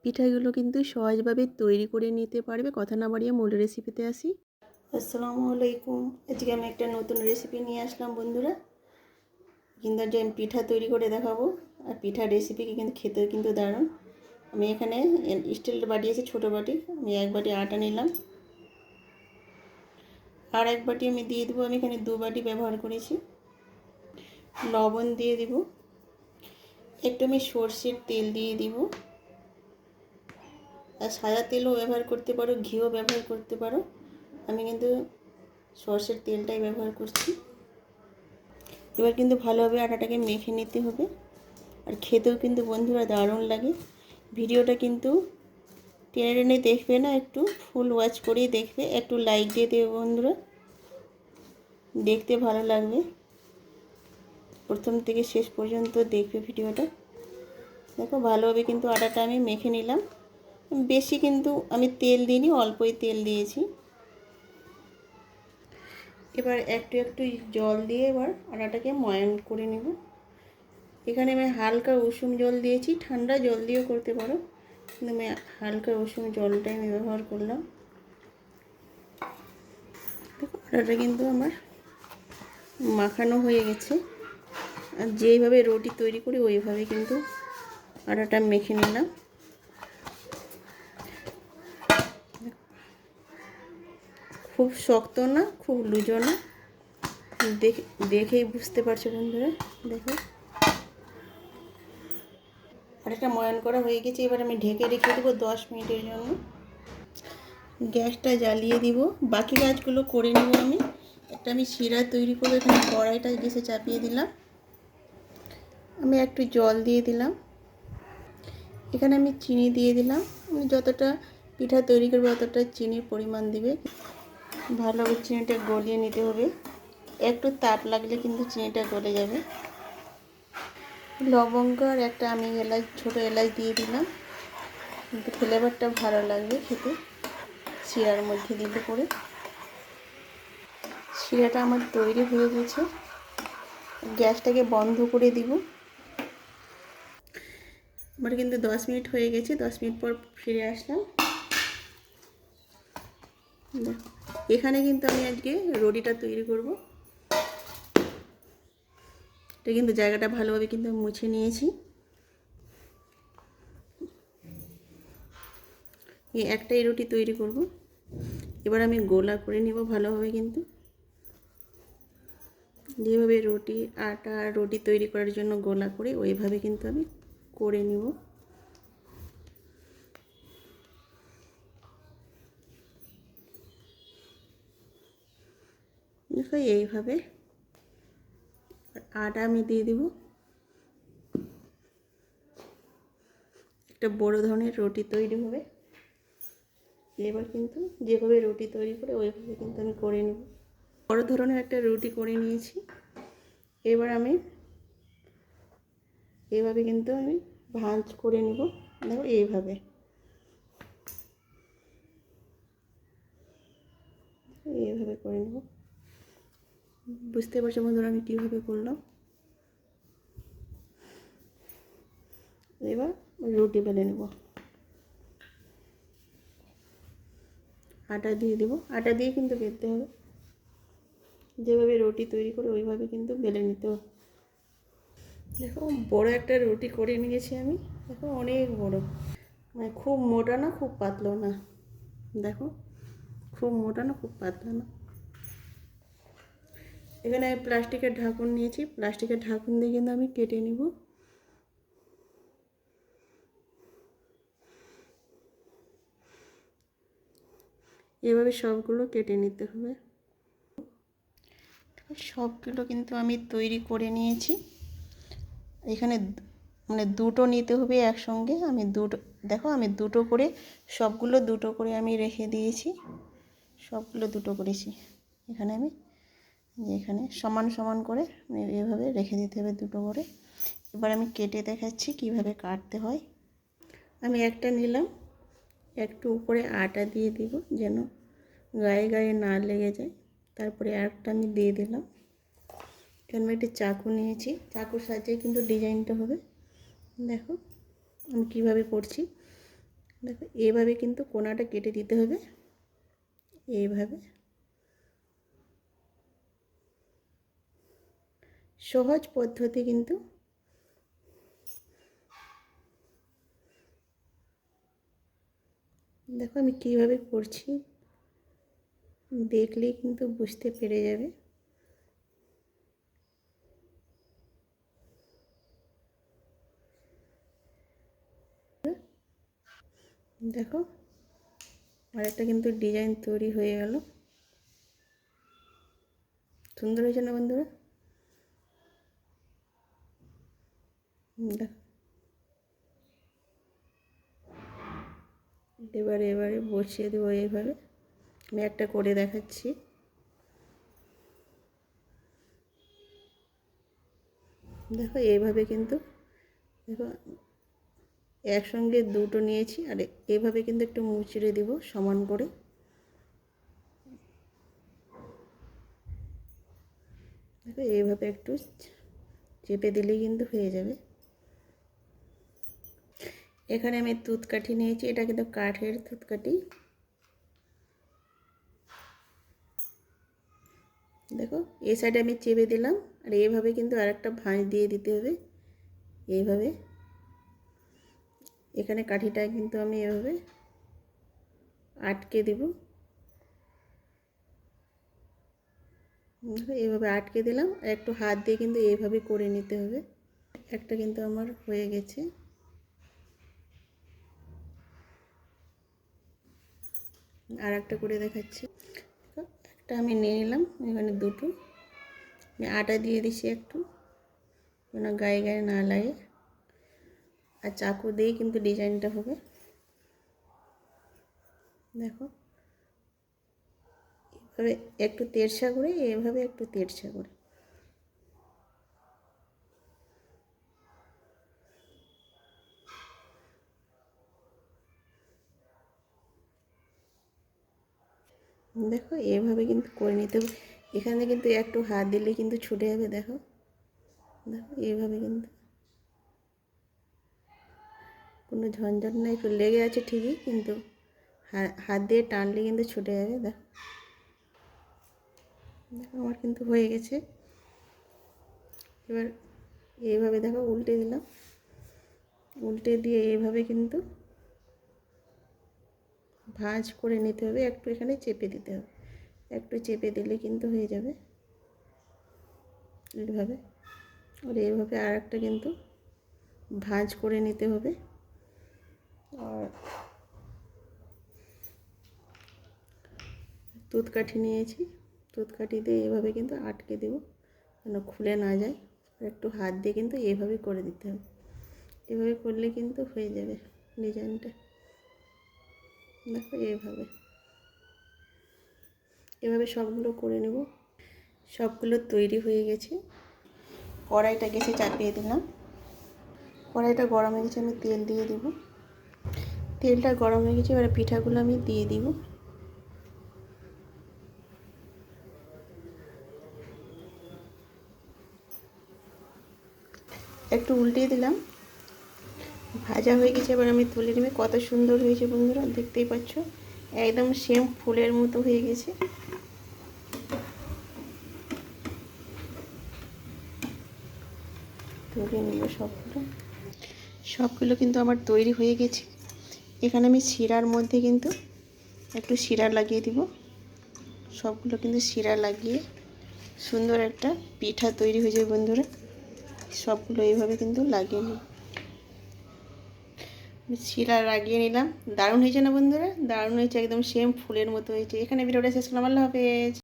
পিঠাগুলো কিন্তু সহজভাবে তৈরি করে নিতে পারবে। কথা না বাড়িয়ে মূল রেসিপিতে আসি। আসসালামু আলাইকুম। আজকে আমি একটা নতুন রেসিপি নিয়ে আসলাম বন্ধুরা। কিন্তু আজকে আমি পিঠা তৈরি করে দেখাবো। আর পিঠা রেসিপিকে কিন্তু খেতেও কিন্তু দারুণ। আমি এখানে স্টিলের বাটি আছে, ছোটো বাটি। আমি এক বাটি আটা নিলাম, আর এক বাটি আমি দিয়ে দেবো। আমি এখানে 2 বাটি ব্যবহার করেছি। লবণ দিয়ে দিব, একটু আমি সর্ষের তেল দিয়ে দিব। আর সাদা তেলও ব্যবহার করতে পারো, ঘিও ব্যবহার করতে পারো। আমি কিন্তু সর্ষের তেলটাই ব্যবহার করছি। এবার কিন্তু ভালোভাবে আটাটাকে মেখে নিতে হবে। আর খেতেও কিন্তু বন্ধুরা দারুণ লাগে। ভিডিওটা কিন্তু টেনে টেনে দেখবে না, একটু ফুল ওয়াচ করেই দেখবে। একটু লাইক দিয়ে দেবে বন্ধুরা, দেখতে ভালো লাগবে। প্রথম থেকে শেষ পর্যন্ত দেখবে ভিডিওটা। দেখো ভালোভাবে কিন্তু আটাটা আমি মেখে নিলাম। বেশি কিন্তু আমি তেল দিইনি, অল্পই তেল দিয়েছি। এবার একটু একটু জল দিয়ে এবার আটাটাকে ময়ান করে নেব। এখানে আমি হালকা উষুম জল দিয়েছি, ঠান্ডা জল দিয়েও করতে পারো, কিন্তু আমি হালকা উষুম জলটাই আমি ব্যবহার করলাম। দেখো আটাটা কিন্তু আমার মাখানো হয়ে গেছে। আর যেইভাবে রুটি তৈরি করি ওইভাবে কিন্তু আটাটা মেখে নিলাম। খুব শক্ত না, খুব লুজো না, দেখেই বুঝতে পারছো বন্ধুরা। দেখো আটাটা ময়ান করা হয়ে গেছে। এবার আমি ঢেকে রেখে দেবো 10 মিনিটের জন্য। গ্যাসটা জ্বালিয়ে দিব, বাকি কাজগুলো করে নেব। আমি শিরা তৈরি করে এখানে কড়াইটা গ্যাসে চাপিয়ে দিলাম। আমি একটু জল দিয়ে দিলাম। এখানে আমি চিনি দিয়ে দিলাম। আমি যতটা পিঠা তৈরি করবো ততটা চিনির পরিমাণ দিবে। ভালোভাবে চিনিটা গলিয়ে নিতে হবে। একটু তাপ লাগলে কিন্তু চিনিটা গলে যাবে। লবঙ্গ আর একটা আমি এলাচ, ছোটো এলাচ দিয়ে দিলাম, কিন্তু ফ্লেভারটা ভালো লাগবে খেতে শিরার মধ্যে দিলে পরে। শিরাটা আমার তৈরি হয়ে গেছে। গ্যাসটাকে বন্ধ করে দিব। আমার কিন্তু 10 মিনিট হয়ে গেছে। 10 মিনিট পর ফিরে আসলাম। এখানে কিন্তু আমি আজকে রুটিটা তৈরি করব। এটা কিন্তু জায়গাটা ভালোভাবে কিন্তু মুছে নিয়েছি। এই একটাই রুটি তৈরি করব। এবার আমি গোলা করে নিব ভালোভাবে। কিন্তু যেভাবে রুটি তৈরি করার জন্য গোলা করে ওইভাবে কিন্তু আমি করে নিব। দেখো এইভাবে আটা আমি দিয়ে দিব। একটা বড় ধরনের রুটি তৈরি হবে। এবার কিন্তু যেভাবে রুটি তৈরি করে ওইভাবে কিন্তু আমি করে নেব। বড় ধরনের একটা রুটি করে নিয়েছি। এবার আমি এইভাবে কিন্তু আমি ভাঁজ করে নেব। দেখো এইভাবে করে নেব। বুঝতে পারছো বন্ধুরা আমি কীভাবে করলাম। এবার রুটি বেলে নেব। আটা দিয়ে দেবো। আটা দিয়ে কিন্তু বেলতে হবে। যেভাবে রুটি তৈরি করে ওইভাবে কিন্তু বেলে নিতে হবে। দেখো বড় একটা রুটি করে নিয়েছি আমি। দেখো অনেক বড়, মানে খুব মোটা না খুব পাতলা না। দেখো খুব মোটা না খুব পাতলা না। এখানে আমি প্লাস্টিকের ঢাকন নিয়েছি। প্লাস্টিকের ঢাকন দিয়ে কিন্তু আমি কেটে নিব। এভাবে সবগুলো কেটে নিতে হবে। সবগুলো কিন্তু আমি তৈরি করে নিয়েছি। এখানে মানে দুটো নিতে হবে একসঙ্গে। আমি দুটো, দেখো আমি দুটো করে, সবগুলো দুটো করে আমি রেখে দিয়েছি। সবগুলো দুটো করেছি। এখানে সমান সমান করে এভাবে রেখে দিতে হবে দুটো করে। এবার আমি কেটে দেখাচ্ছি কিভাবে কাটতে হয়। আমি একটা নিলাম, একটু উপরে আটা দিয়ে দিব যেন গায়ে গায়ে না লেগে যায়। তারপরে আরেকটা আমি দিয়ে দিলাম। এখানে আমি একটি চাকু নিয়েছি। চাকুর সাহায্যে কিন্তু ডিজাইনটা হবে। দেখো আমি কিভাবে করছি। দেখো এইভাবে কিন্তু কোণাটা কেটে দিতে হবে, এইভাবে। সহজ পদ্ধতি কিন্তু। দেখো আমি কীভাবে করছি, দেখলেই কিন্তু বুঝতে পেরে যাবে। দেখো আরেকটা কিন্তু ডিজাইন তৈরি হয়ে গেল। সুন্দর হয়েছে না বন্ধুরা? দেখো এবারে বসিয়ে দেবো এইভাবে। আমি একটা করে দেখাচ্ছি। দেখো এইভাবে কিন্তু, দেখো একসঙ্গে দুটো নিয়েছি, আর এইভাবে কিন্তু একটু মুচড়ে দেব সমান করে। দেখো এইভাবে একটু চেপে দিলেই কিন্তু হয়ে যাবে। এখানে আমি তুঁতকাঠি নিয়েছি, এটা কিন্তু কাঠের তুঁতকাঠি। দেখো এই সাইডে আমি চেপে দিলাম, আর এইভাবে কিন্তু আরেকটা ভাঁজ দিয়ে দিতে হবে এইভাবে। এখানে কাঠিটা কিন্তু আমি এভাবে আটকে দেব, এইভাবে আটকে দিলাম। আর একটু হাত দিয়ে কিন্তু এইভাবে করে নিতে হবে। একটা কিন্তু আমার হয়ে গেছে। আর একটা করে দেখাচ্ছি। একটা আমি নিয়ে নিলাম, এখানে দুটো আমি আটা দিয়ে দিচ্ছি একটু, যেন গায়ে গায়ে না লাগে। আর চাকু দিয়েই কিন্তু ডিজাইনটা হবে। দেখো এভাবে একটু তেরছা করে, এভাবে একটু তেরছা করে। দেখো এইভাবে কিন্তু করে নিতে হবে। এখানে কিন্তু একটু হাত দিলে কিন্তু ছুটে যাবে। দেখো দেখো এইভাবে কিন্তু কোনো ঝঞ্ঝট নেই, একটু লেগে আছে ঠিকই, কিন্তু হাত দিয়ে টানলে কিন্তু ছুটে যাবে। দেখো দেখো আমার কিন্তু হয়ে গেছে। এবার এইভাবে দেখো উল্টে দিলাম, উল্টে দিয়ে এইভাবে কিন্তু ভাঁজ করে নিতে হবে। একটু এখানে চেপে দিতে হবে, একটু চেপে দিলে কিন্তু হয়ে যাবে এইভাবে। আর এইভাবে আর একটা কিন্তু ভাঁজ করে নিতে হবে। আর তুঁতকাঠি নিয়েছি, তুঁতকাঠি দিয়ে এইভাবে কিন্তু আটকে দেবো যেন খুলে না যায়। আর একটু হাত দিয়ে কিন্তু এইভাবে করে দিতে হবে। এভাবে করলে কিন্তু হয়ে যাবে ডিজাইনটা। দেখো এইভাবে, এভাবে সবগুলো করে নেব। সবগুলো তৈরি হয়ে গেছে। কড়াইটা গ্যাসে চাপিয়ে দিলাম। কড়াইটা গরম হয়ে গেছে, আমি তেল দিয়ে দিব। তেলটা গরম হয়ে গেছে, এবারে পিঠাগুলো আমি দিয়ে দিব। একটু উল্টিয়ে দিলাম, ভাজা হয়ে গেছে। এবার আমি তুলে নেবে। কত সুন্দর হয়েছে বন্ধুরা, দেখতেই পাচ্ছ, একদম সেম ফুলের মতো হয়ে গেছে। তুলে নেব সবগুলো। সবগুলো কিন্তু আমার তৈরি হয়ে গেছে। এখানে আমি শিরার মধ্যে কিন্তু একটু শিরা লাগিয়ে দিব। সবগুলো কিন্তু শিরা লাগিয়ে সুন্দর একটা পিঠা তৈরি হয়ে যাবে বন্ধুরা। সবগুলো এইভাবে কিন্তু লাগিয়ে নিই। শিরা লাগিয়ে নিলাম। দারুণ হয়েছে না বন্ধুরা? দারুণ হয়েছে, একদম সেম ফুলের মতো হয়েছে। এখানে ভিডিওটা শেষ করলাম। আল্লাহ হাফেজ।